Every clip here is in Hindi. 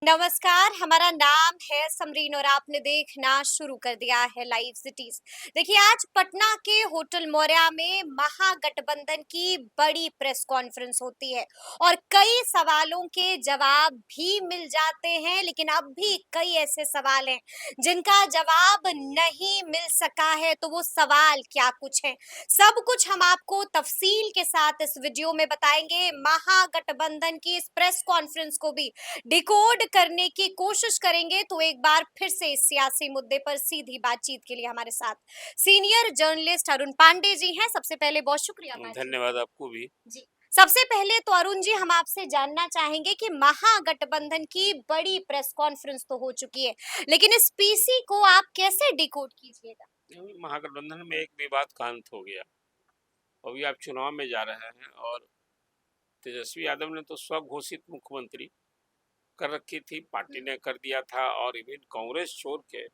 नमस्कार, हमारा नाम है समरीन और आपने देखना शुरू कर दिया है लाइव सिटीज। देखिए, आज पटना के होटल मौर्या में महागठबंधन की बड़ी प्रेस कॉन्फ्रेंस होती है और कई सवालों के जवाब भी मिल जाते हैं, लेकिन अब भी कई ऐसे सवाल हैं जिनका जवाब नहीं मिल सका है। तो वो सवाल क्या कुछ है, सब कुछ हम आपको तफसील के साथ इस वीडियो में बताएंगे। महागठबंधन की इस प्रेस कॉन्फ्रेंस को भी डिकोड करने की कोशिश करेंगे। तो एक बार फिर से इस सियासी मुद्दे पर सीधी बातचीत के लिए हमारे साथ सीनियर जर्नलिस्ट अरुण पांडे जी हैं। सबसे पहले बहुत शुक्रिया बातचीत। धन्यवाद आपको भी। जी, सबसे पहले तो अरुण जी, हम आपसे जानना चाहेंगे कि महागठबंधन की बड़ी प्रेस कॉन्फ्रेंस तो हो चुकी है, लेकिन इस पीसी को आप कैसे डिकोड कीजिएगा? महागठबंधन में एक विवाद का अंत हो गया। अभी आप चुनाव में जा रहे हैं और तेजस्वी यादव ने तो स्वघोषित मुख्यमंत्री कर रखी थी, पार्टी ने कर दिया था और इवन कांग्रेस छोड़ के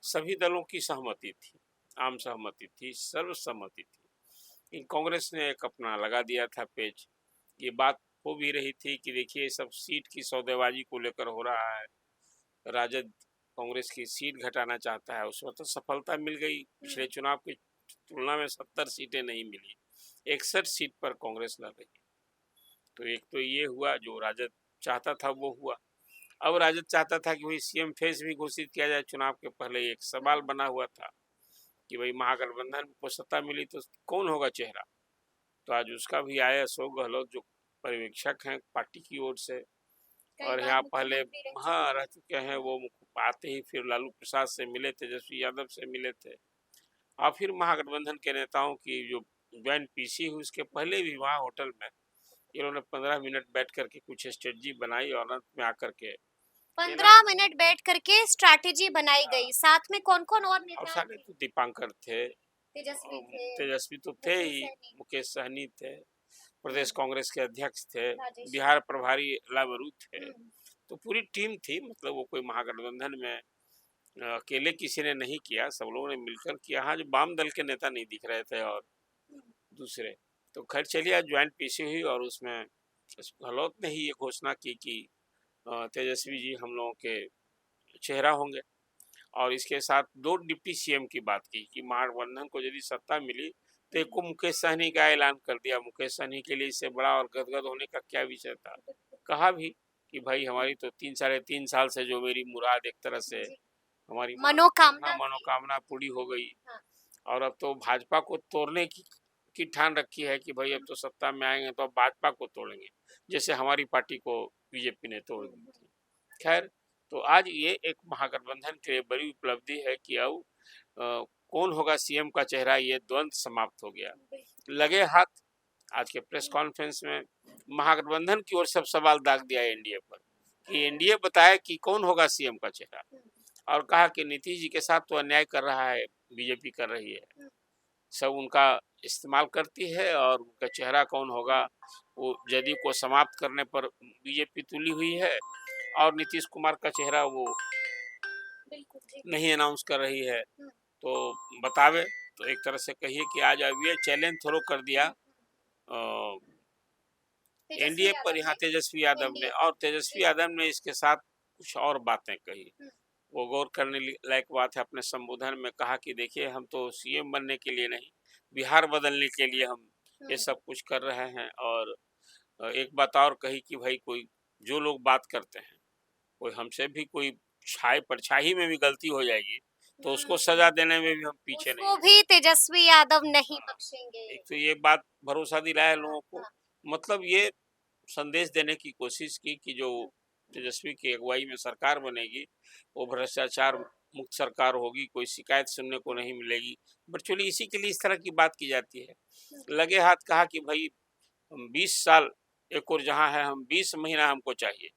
सभी दलों की सहमति थी, आम सहमति थी, सर्वसम्मति थी। इन कांग्रेस ने एक अपना लगा दिया था पेज। ये बात हो भी रही थी कि देखिए सब सीट की सौदेबाजी को लेकर हो रहा है। राजद कांग्रेस की सीट घटाना चाहता है, उसमें तो सफलता मिल गई। पिछले चुनाव की तुलना में 70 सीटें नहीं मिली, 61 सीट पर कांग्रेस लड़ रही। तो एक तो ये हुआ, जो राजद चाहता था वो हुआ। अब राजद चाहता था कि भाई सीएम फेस भी घोषित किया जाए। चुनाव के पहले एक सवाल बना हुआ था कि भाई महागठबंधन को सत्ता मिली तो कौन होगा चेहरा। तो आज उसका भी आया अशोक गहलोत, जो पर्यवेक्षक हैं पार्टी की ओर से, और यहाँ पहले हाँ रह चुके हैं। वो आते ही फिर लालू प्रसाद से मिले, तेजस्वी यादव से मिले थे, और फिर महागठबंधन के नेताओं की जो ज्वाइंट पीसी हुई उसके पहले भी वहाँ होटल में इन्होंने 15 मिनट बैठ करके कुछ स्ट्रेटजी बनाई और अंत में आकर के 15 मिनट बैठ करके स्ट्रैटेजी बनाई गई। साथ में कौन कौन और और नेता सारे थे? तो दीपांकर थे, तेजस्वी थे, तेजस्वी तो थे मुकेश ही, सहनी, मुकेश सहनी थे, प्रदेश कांग्रेस के अध्यक्ष थे, राजेश बिहार प्रभारी लावरू थे। हम्म, तो पूरी टीम थी। मतलब वो कोई महागठबंधन में अकेले किसी ने नहीं किया, सब लोगों ने मिलकर किया। हाँ, जो वाम दल के नेता नहीं दिख रहे थे और दूसरे, तो खैर चलिए आज ज्वाइंट पीसी हुई और उसमें गहलोत ने ही ये घोषणा की कि तेजस्वी जी हम लोगों के चेहरा होंगे। और इसके साथ दो डिप्टी सीएम की बात की कि महागठबंधन को यदि सत्ता मिली तो एक को मुकेश सहनी का ऐलान कर दिया। मुकेश सहनी के लिए इससे बड़ा और गदगद होने का क्या विषय था। कहा भी कि भाई हमारी तो 3 साढ़े 3 साल से जो मेरी मुराद एक तरह से हमारी मनोकामना मनोकामना पूरी हो गई, हाँ। और अब तो भाजपा को तोड़ने की ठान रखी है कि भाई अब तो सत्ता में आएंगे तो अब भाजपा को तोड़ेंगे, जैसे हमारी पार्टी को बीजेपी ने तोड़ दी थी। खैर, तो आज ये एक महागठबंधन के लिए बड़ी उपलब्धि है कि अब कौन होगा सीएम का चेहरा, ये द्वंद्व समाप्त हो गया। लगे हाथ आज के प्रेस कॉन्फ्रेंस में महागठबंधन की ओर सब सवाल दाग दिया एनडीए पर कि एनडीए बताए कि कौन होगा सीएम का चेहरा, और कहा कि नीतीश जी के साथ तो अन्याय कर रहा है, बीजेपी कर रही है, सब उनका इस्तेमाल करती है, और उनका चेहरा कौन होगा वो जदयू को समाप्त करने पर बीजेपी तुली हुई है, और नीतीश कुमार का चेहरा वो नहीं अनाउंस कर रही है। तो बतावे, तो एक तरह से कहिए कि आज अब ये चैलेंज थ्रो कर दिया एनडीए पर, यहाँ तेजस्वी यादव ने। और तेजस्वी यादव ने इसके साथ कुछ और बातें कही, वो गौर करने लायक बात है। अपने संबोधन में कहा कि देखिए हम तो सीएम बनने के लिए नहीं, बिहार बदलने के लिए हम ये सब कुछ कर रहे हैं। और एक बात और कही कि भाई कोई जो लोग बात करते हैं, कोई हमसे भी कोई छाई परछाई में भी गलती हो जाएगी तो उसको सजा देने में भी हम पीछे नहीं उसको हैं। भी तेजस्वी यादव नहीं बख्शेंगे। एक तो ये बात भरोसा दिलाया लोगों को, मतलब ये संदेश देने की कोशिश की कि जो तेजस्वी की अगुवाई में सरकार बनेगी वो भ्रष्टाचार मुक्त सरकार होगी, कोई शिकायत सुनने को नहीं मिलेगी। वर्चुअली इसी के लिए इस तरह की बात की जाती है। लगे हाथ कहा कि भाई हम 20 साल एक और जहाँ है, हम 20 महीना हमको चाहिए,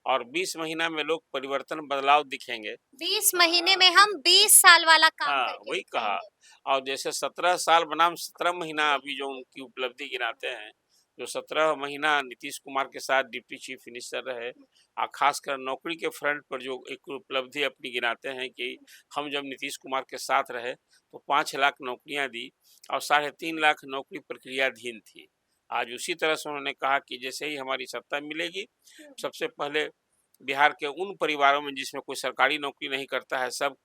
और 20 महीना में लोग परिवर्तन बदलाव दिखेंगे। 20 महीने में हम 20 साल वाला काम हाँ, करके वही कहा। दिखाएंगे। और जैसे 17 साल बनाम 17 महीना अभी जो उनकी उपलब्धि गिनाते हैं, जो 17 महीना नीतीश कुमार के साथ डिप्टी चीफ मिनिस्टर रहे, और खासकर नौकरी के फ्रंट पर जो एक उपलब्धि अपनी गिनाते हैं कि हम जब नीतीश कुमार के साथ रहे तो 5 लाख नौकरियां दी और 3.5 लाख नौकरी प्रक्रियाधीन थी। आज उसी तरह से उन्होंने कहा कि जैसे ही हमारी सत्ता मिलेगी, सबसे पहले बिहार के उन परिवारों में जिसमें कोई सरकारी नौकरी नहीं करता है, सब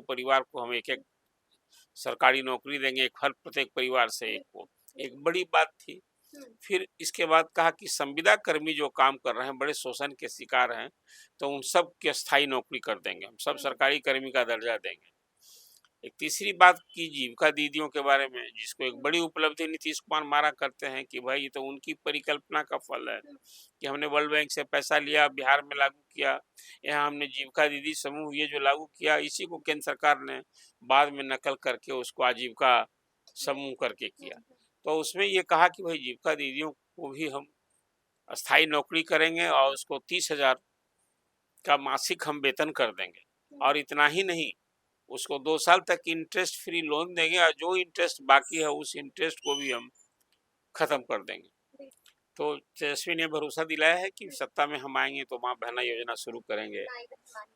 परिवार को हम एक-एक सरकारी नौकरी देंगे, एक हर प्रत्येक परिवार से एक को। एक बड़ी बात थी। फिर इसके बाद कहा कि संविदा कर्मी जो काम कर रहे हैं, बड़े शोषण के शिकार हैं, तो उन सब की स्थायी नौकरी कर देंगे, हम सब सरकारी कर्मी का दर्जा देंगे। एक तीसरी बात की जीविका दीदियों के बारे में, जिसको एक बड़ी उपलब्धि नीतीश कुमार माना करते हैं कि भाई ये तो उनकी परिकल्पना का फल है कि हमने वर्ल्ड बैंक से पैसा लिया, बिहार में लागू किया, यहाँ हमने जीविका दीदी समूह ये जो लागू किया, इसी को केंद्र सरकार ने बाद में नकल करके उसको आजीविका समूह करके किया। तो उसमें ये कहा कि भाई जीविका दीदियों को भी हम अस्थायी नौकरी करेंगे और उसको 30,000 का मासिक हम वेतन कर देंगे, और इतना ही नहीं, उसको 2 साल तक इंटरेस्ट फ्री लोन देंगे, और जो इंटरेस्ट बाकी है उस इंटरेस्ट को भी हम खत्म कर देंगे। तो तेजस्वी ने भरोसा दिलाया है कि सत्ता में हम आएंगे तो माँ बहना योजना शुरू करेंगे,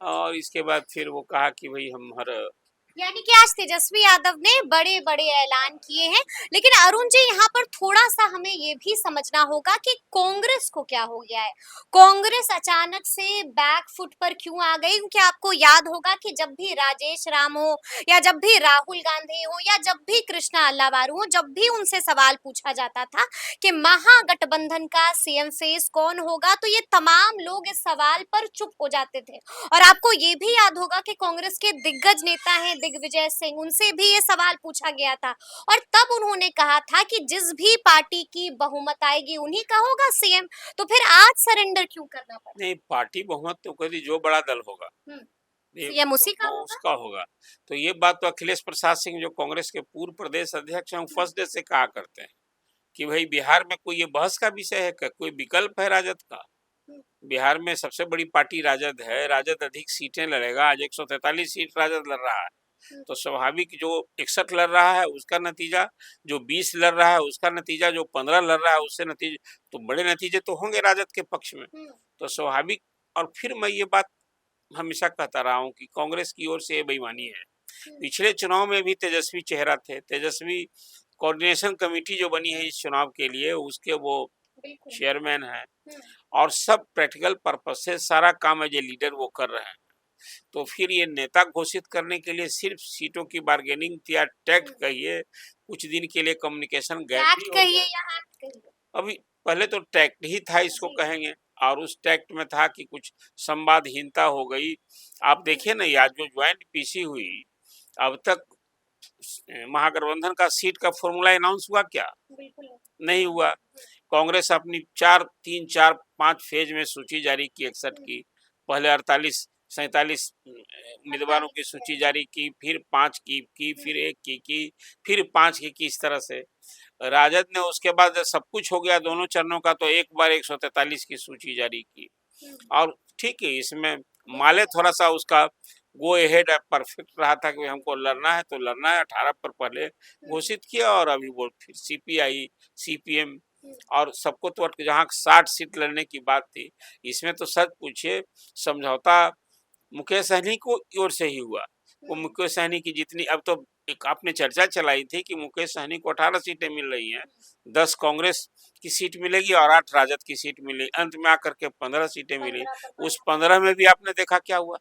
और इसके बाद फिर वो कहा कि भाई हम हर यानी कि आज तेजस्वी यादव ने बड़े बड़े ऐलान किए हैं। लेकिन अरुण जी, यहाँ पर थोड़ा सा हमें ये भी समझना होगा कि कांग्रेस को क्या हो गया है। कांग्रेस अचानक से बैक फुट पर क्यों आ गई? क्योंकि आपको याद होगा कि जब भी राजेश राम हो, या जब भी राहुल गांधी हो, या जब भी कृष्णा अल्लावारू हो, जब भी उनसे सवाल पूछा जाता था कि महागठबंधन का सीएम फेस कौन होगा, तो ये तमाम लोग इस सवाल पर चुप हो जाते थे। और आपको ये भी याद होगा कि कांग्रेस के दिग्गज नेता हैं दिग्विजय सिंह, उनसे भी ये सवाल पूछा गया था, और तब उन्होंने कहा था कि जिस भी पार्टी की बहुमत आएगी उन्हीं का होगा सीएम। तो फिर आज सरेंडर क्यों करना पड़ा? नहीं, पार्टी बहुमत तो कभी जो बड़ा दल होगा सीएम उसी का वो होगा। उसका होगा। तो ये बात तो अखिलेश प्रसाद सिंह जो कांग्रेस के पूर्व प्रदेश अध्यक्ष हैं, फर्स्ट डे से कहा करते हैं कि भाई बिहार में कोई ये बहस का विषय है, कोई विकल्प है राजद का? बिहार में सबसे बड़ी पार्टी राजद है, राजद अधिक सीटें लड़ेगा, आज 143 सीट राजद लड़ रहा है, तो स्वाभाविक जो 61 लड़ रहा है उसका नतीजा, जो 20 लड़ रहा है उसका नतीजा, जो 15 लड़ रहा है उससे नतीजे, तो बड़े नतीजे तो होंगे राजद के पक्ष में, तो स्वाभाविक। और फिर मैं ये बात हमेशा कहता रहा हूँ कि कांग्रेस की ओर से ये बेईमानी है। पिछले चुनाव में भी तेजस्वी चेहरा थे, तेजस्वी कोऑर्डिनेशन कमेटी जो बनी है इस चुनाव के लिए, उसके वो चेयरमैन हैं, और सब प्रैक्टिकल पर्पज से सारा काम एज ए लीडर वो कर रहे हैं। तो फिर ये नेता घोषित करने के लिए सिर्फ सीटों की बार्गेनिंग या टैक्ट कहिए, कुछ दिन के लिए कम्युनिकेशन गैप भी हो गया। अभी पहले तो टैक्ट ही था, इसको कहेंगे, और उस टैक्ट में था कि कुछ संवादहीनता हो गई। आप देखिए ना, आज जो ज्वाइंट पीसी हुई, अब तक महागठबंधन का सीट का फॉर्मूला अनाउंस हुआ क्या? नहीं हुआ। कांग्रेस अपनी 3, 4, 5 फेज में सूची जारी की 61 की, पहले 48, 47 उम्मीदवारों की सूची जारी की, फिर 5 की, फिर 1 की, फिर 5 की, इस तरह से राजद ने उसके बाद जब सब कुछ हो गया दोनों चरणों का, तो एक बार 143 की सूची जारी की। और ठीक है, इसमें माले थोड़ा सा उसका गो अहेड परफेक्ट रहा था कि हमको लड़ना है तो लड़ना है, 18 पर पहले घोषित किया, और अभी वो फिर सीपीआई, सीपीएम और सबको तो जहाँ 60 सीट लड़ने की बात थी, इसमें तो सच पूछिए समझौता मुकेश सहनी को ओर से ही हुआ। वो मुकेश सहनी की जितनी, अब तो एक आपने चर्चा चलाई थी कि मुकेश सहनी को 18 सीटें मिल रही हैं, 10 कांग्रेस की सीट मिलेगी और 8 राजद की सीट मिली, अंत में आकर के 15 सीटें मिली। उस 15 में भी आपने देखा क्या हुआ,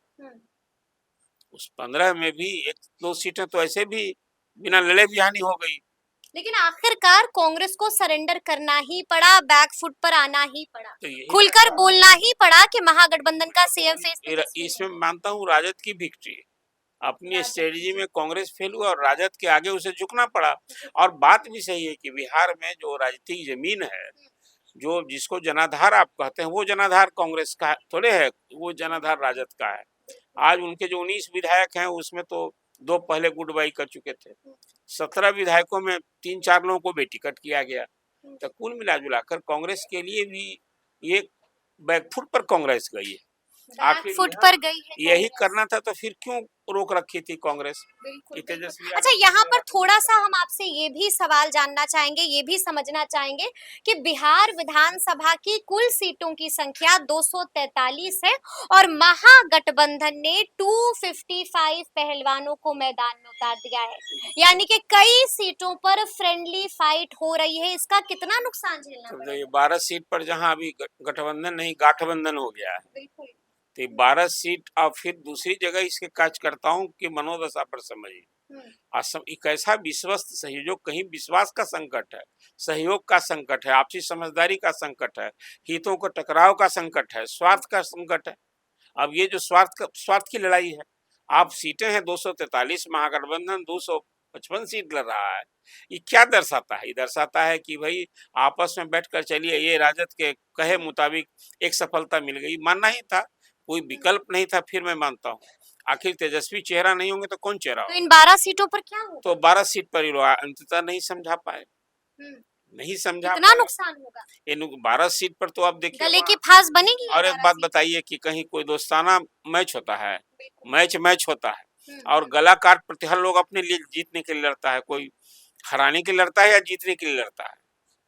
उस 15 में भी 1-2 सीटें तो ऐसे भी बिना लड़े भी हानि हो गई। लेकिन आखिरकार कांग्रेस को सरेंडर करना ही पड़ा, बैक फुट पर आना ही पड़ा, तो खुलकर बोलना ही पड़ा कि महागठबंधन का सीएम फेस। इसमें मानता हूँ राजद की विक्ट्री, अपनी स्ट्रेटजी में कांग्रेस फेल हुआ और राजद के आगे उसे झुकना पड़ा। और बात भी सही है कि बिहार में जो राजनीतिक जमीन है, जो जिसको जनाधार आप कहते हैं, वो जनाधार कांग्रेस का थोड़े है, वो जनाधार राजद का है। आज उनके जो 19 विधायक हैं उसमें तो 2 पहले गुड बाई कर चुके थे, 17 विधायकों में 3-4 लोगों को बेटिकट किया गया। तो कुल मिला जुलाकर कांग्रेस के लिए भी ये बैकफुट पर कांग्रेस गई है, आखिर फुट पर गई है। यही करना था, तो फिर क्यों रोक रखी थी कांग्रेस? अच्छा, यहाँ पर थोड़ा सा हम आपसे ये भी सवाल जानना चाहेंगे, ये भी समझना चाहेंगे कि बिहार विधानसभा की कुल सीटों की संख्या 243 है, और महागठबंधन ने 255 पहलवानों को मैदान में उतार दिया है, यानी कि कई सीटों पर फ्रेंडली फाइट हो रही है। इसका कितना नुकसान झेलना पड़ेगा? 12 सीट पर जहां अभी गठबंधन नहीं गाठबंधन हो गया है, तो 12 सीट और फिर दूसरी जगह इसके कार्यकर्ताओं की मनोदशा पर समझिए। एक ऐसा विश्वस्त सहयोग, कहीं विश्वास का संकट है, सहयोग का संकट है, आपसी समझदारी का संकट है, हितों का टकराव का संकट है, स्वार्थ का संकट है। अब ये जो स्वार्थ की लड़ाई है, आप सीटें हैं 243, महागठबंधन 255 सीट लड़ रहा है। ये क्या दर्शाता है? ये दर्शाता है कि भाई आपस में बैठकर चलिए, ये राजद के कहे मुताबिक एक सफलता मिल गई, मानना ही था, कोई विकल्प नहीं था, फिर मैं मानता हूँ। आखिर तेजस्वी चेहरा नहीं होंगे तो कौन चेहरा तो होगा? इन 12 सीटों पर क्या होगा? तो 12 सीट पर ही लोग अंततः नहीं समझा पाए, नहीं समझा कितना पाए। नुकसान होगा? ये 12 सीट पर तो आप देखिए गले की वहाँ। फांस बनेगी ये और एक 12 बात सीट? बताइए कि कहीं कोई दोस्ताना मैच होता है, बिल्कुल। मैच होता है और गला काट प्रति हर लोग अपने लिए जीतने के लिए लड़ता है, कोई हराने के लिए लड़ता है या जीतने के लिए लड़ता है।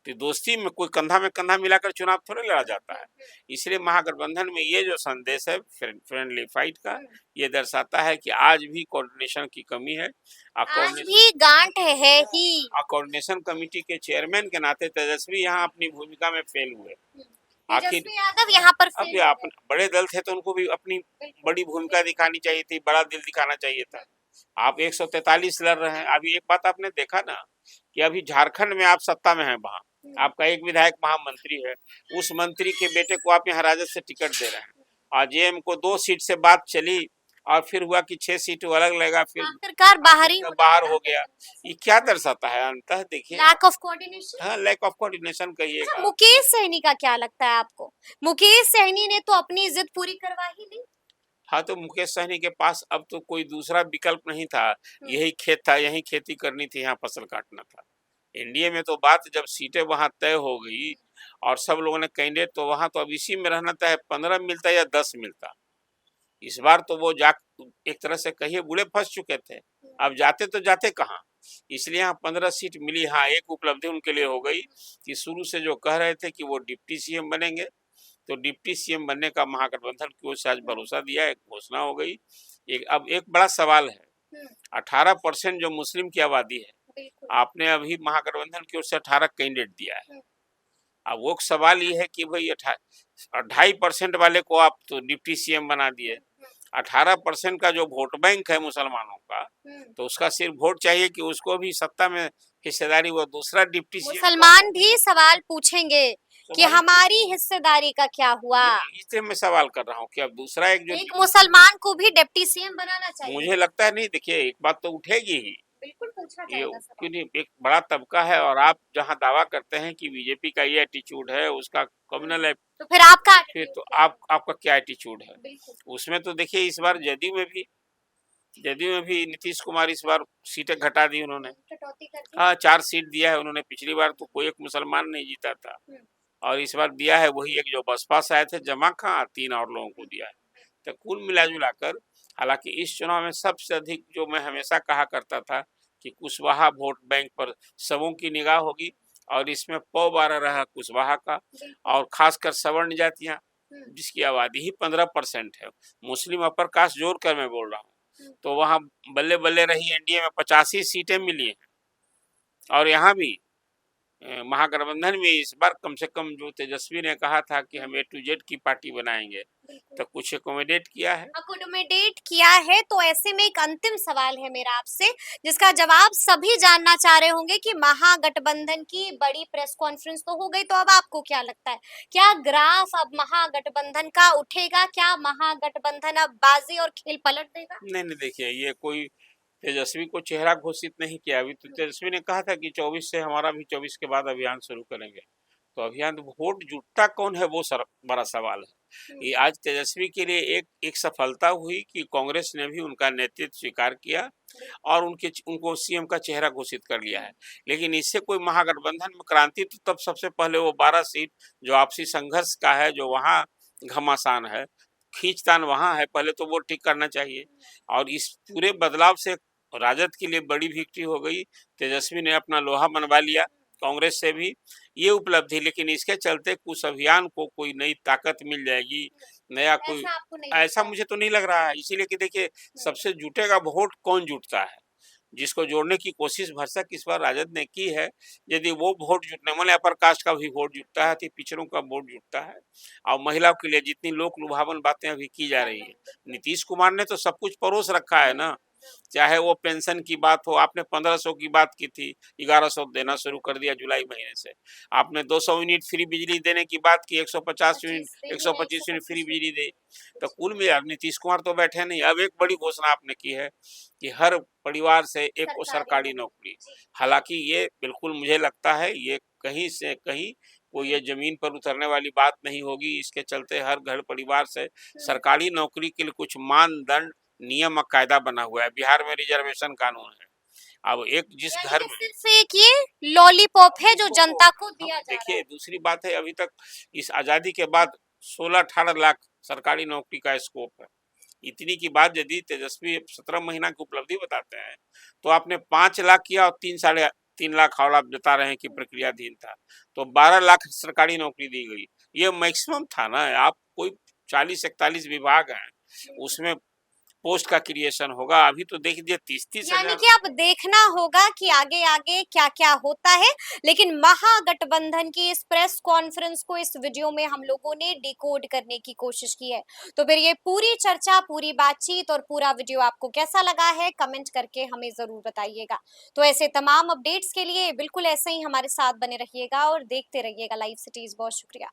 तो दोस्ती में कोई कंधा में कंधा मिलाकर चुनाव थोड़े लड़ा जाता है। इसलिए महागठबंधन में ये जो संदेश है फ्रेंडली फाइट का, ये दर्शाता है कि आज भी कोऑर्डिनेशन की कमी है। आज भी गांठ है ही। कोऑर्डिनेशन कमेटी के चेयरमैन के नाते तेजस्वी यहाँ अपनी भूमिका में फेल हुए। आखिर तेजस्वी यादव यहाँ पर अब ये बड़े दल थे तो उनको भी अपनी बड़ी भूमिका दिखानी चाहिए थी, बड़ा दिल दिखाना चाहिए था। आप 143 लड़ रहे हैं। अभी एक बात आपने देखा ना कि अभी झारखंड में आप सत्ता में हैं, वहाँ आपका एक विधायक महामंत्री है, उस मंत्री के बेटे को आप यहाँ राजद से टिकट दे रहे हैं। और जेएम को 2 सीट से बात चली और फिर हुआ कि 6 सीट अलग लेगा, फिर आखिरकार बाहर हो गया। ये क्या दर्शाता है? अंततः देखिए, लैक ऑफ कोऑर्डिनेशन। हाँ, लैक ऑफ कोऑर्डिनेशन कहिएगा। मुकेश सहनी का क्या लगता है आपको? मुकेश सहनी ने तो अपनी जिद पूरी करवा ही ली। हाँ, तो मुकेश सहनी के पास अब तो कोई दूसरा विकल्प नहीं था, यही खेत था, यही खेती करनी थी, यहाँ फसल काटना था। एनडीए में तो बात जब सीटें वहां तय हो गई और सब लोगों ने कैंडिडेट, तो वहां तो अब इसी में रहना था, 15 मिलता या 10 मिलता। इस बार तो वो जा एक तरह से कहिए बुरे फंस चुके थे, अब जाते तो जाते कहाँ। इसलिए यहाँ 15 सीट मिली। हाँ, एक उपलब्धि उनके लिए हो गई कि शुरू से जो कह रहे थे कि वो डिप्टी सीएम बनेंगे, तो डिप्टी सीएम बनने का महागठबंधन की ओर से आज भरोसा दिया, एक घोषणा हो गई। अब एक बड़ा सवाल है, 18% जो मुस्लिम की आबादी है, आपने अभी महागठबंधन की ओर से 18 कैंडिडेट दिया है। अब वो सवाल ये है कि भाई 2.5% वाले को आप तो डिप्टी सीएम बना दिए, 18% का जो वोट बैंक है मुसलमानों का, तो उसका सिर्फ वोट चाहिए कि उसको भी सत्ता में हिस्सेदारी, वो दूसरा डिप्टी सीएम। मुसलमान भी सवाल पूछेंगे कि हमारी हिस्सेदारी का क्या हुआ। इसलिए मैं सवाल कर रहा हूँ कि अब दूसरा एक मुसलमान को भी डिप्टी सीएम बनाना चाहिए। मुझे लगता है नहीं, देखिए एक बात तो उठेगी ही, बिल्कुल पूछा ये जाएगा क्यों नहीं, एक बड़ा तबका है। और आप जहाँ दावा करते हैं कि बीजेपी का ये एटीट्यूड है, उसका कम्युनल है, तो फिर आपका फिर तो आपका क्या एटीट्यूड है? उसमें तो देखिए इस बार जदयू में भी नीतीश कुमार इस बार सीटें घटा दी उन्होंने। हाँ, 4 सीट दिया है उन्होंने। पिछली बार तो कोई एक मुसलमान नहीं जीता था, और इस बार दिया है वही एक जो बसपा से आए थे, जमा खां, 3 और लोगों को दिया है। तो कुल मिला जुला कर, हालांकि इस चुनाव में सबसे अधिक जो मैं हमेशा कहा करता था कि कुशवाहा वोट बैंक पर सबों की निगाह होगी, और इसमें पौ 12 रहा कुशवाहा का, और खासकर सवर्ण जातियां जिसकी आबादी ही 15% है, मुस्लिम अपर कास्ट जोड़ कर मैं बोल रहा हूँ, तो वहाँ बल्ले बल्ले रही। एनडीए में 85 सीटें मिली हैं, और यहाँ भी महागठबंधन में इस बार कम से कम जो तेजस्वी ने कहा था कि हम A to Z की पार्टी बनाएंगे, तो कुछ अकोमोडेट किया है। तो ऐसे में एक अंतिम सवाल है मेरा आपसे, जिसका जवाब सभी जानना चाह रहे होंगे कि महागठबंधन की बड़ी प्रेस कॉन्फ्रेंस तो हो गई, तो अब आपको क्या लगता है, क्या ग्राफ अब महागठबंधन का उठेगा? क्या महागठबंधन अब बाजी और खेल पलट देगा? नहीं, देखिए ये कोई तेजस्वी को चेहरा घोषित नहीं किया। अभी तो तेजस्वी ने कहा था कि 24 से हमारा भी 24 के बाद अभियान शुरू करेंगे। तो अभियान, वोट जुटता कौन है वो बड़ा सवाल है। ये आज तेजस्वी के लिए एक सफलता हुई कि कांग्रेस ने भी उनका नेतृत्व स्वीकार किया और उनको सीएम का चेहरा घोषित कर लिया है। लेकिन इससे कोई महागठबंधन में क्रांति तो तब सबसे पहले वो 12 सीट जो आपसी संघर्ष का है, जो वहाँ घमासान है, खींचतान वहाँ है, पहले तो वो ठीक करना चाहिए। और इस पूरे बदलाव से राजद के लिए बड़ी विक्ट्री हो गई। तेजस्वी ने अपना लोहा मनवा लिया कांग्रेस से भी, ये उपलब्धि। लेकिन इसके चलते कुछ अभियान को कोई नई ताकत मिल जाएगी, नया कोई, ऐसा मुझे तो नहीं लग रहा है। इसीलिए कि देखिए सबसे जुटेगा वोट कौन जुटता है, जिसको जोड़ने की कोशिश भरसक इस बार राजद ने की है। यदि वो वोट जुटने माने अपर कास्ट का भी वोट जुटता है तो पिछड़ों का वोट जुटता है। और महिलाओं के लिए जितनी लोक लुभावन बातें अभी की जा रही है, नीतीश कुमार ने तो सब कुछ परोस रखा है ना। चाहे वो पेंशन की बात हो, आपने 1500 की बात की थी, 1100 देना शुरू कर दिया जुलाई महीने से। आपने 200 यूनिट फ्री बिजली देने की बात की, 150 यूनिट 125 यूनिट फ्री बिजली दी। तो कुल मिला नीतीश कुमार तो बैठे नहीं। अब एक बड़ी घोषणा आपने की है कि हर परिवार से एक को सरकारी नौकरी। हालांकि ये बिल्कुल मुझे लगता है ये कहीं से कहीं वो ये जमीन पर उतरने वाली बात नहीं होगी। इसके चलते हर घर परिवार से सरकारी नौकरी के लिए कुछ मानदंड, नियम और कायदा बना हुआ है। बिहार में रिजर्वेशन कानून है। अब एक जिस यानी घर कि में सिर्फ एक ये लॉलीपॉप है जो जनता को हाँ, दिया जा रहा देखिए है। दूसरी बात है अभी तक इस आजादी के बाद 16-18 लाख सरकारी नौकरी का स्कोप है। इतनी की बात यदि तेजस्वी 17 महीना की उपलब्धि बताते हैं तो आपने 5 लाख किया और 3 साढ़े 3 लाख और आप बता रहे हैं कि प्रक्रियाधीन था, तो 12 लाख सरकारी नौकरी दी गई। ये मैक्सिमम था ना। आप कोई 40-41 विभाग हैं, उसमें पोस्ट का क्रिएशन होगा। अभी तो देख लीजिए 30-30 यानी हजार। कि अब देखना होगा कि आगे आगे क्या क्या होता है। लेकिन महागठबंधन की इस प्रेस कॉन्फ्रेंस को इस वीडियो में हम लोगों ने डिकोड करने की कोशिश की है। तो फिर ये पूरी चर्चा, पूरी बातचीत और पूरा वीडियो आपको कैसा लगा है, कमेंट करके हमें जरूर बताइएगा। तो ऐसे तमाम अपडेट्स के लिए बिल्कुल ऐसे ही हमारे साथ बने रहिएगा और देखते रहिएगा लाइव सिटीज। बहुत शुक्रिया।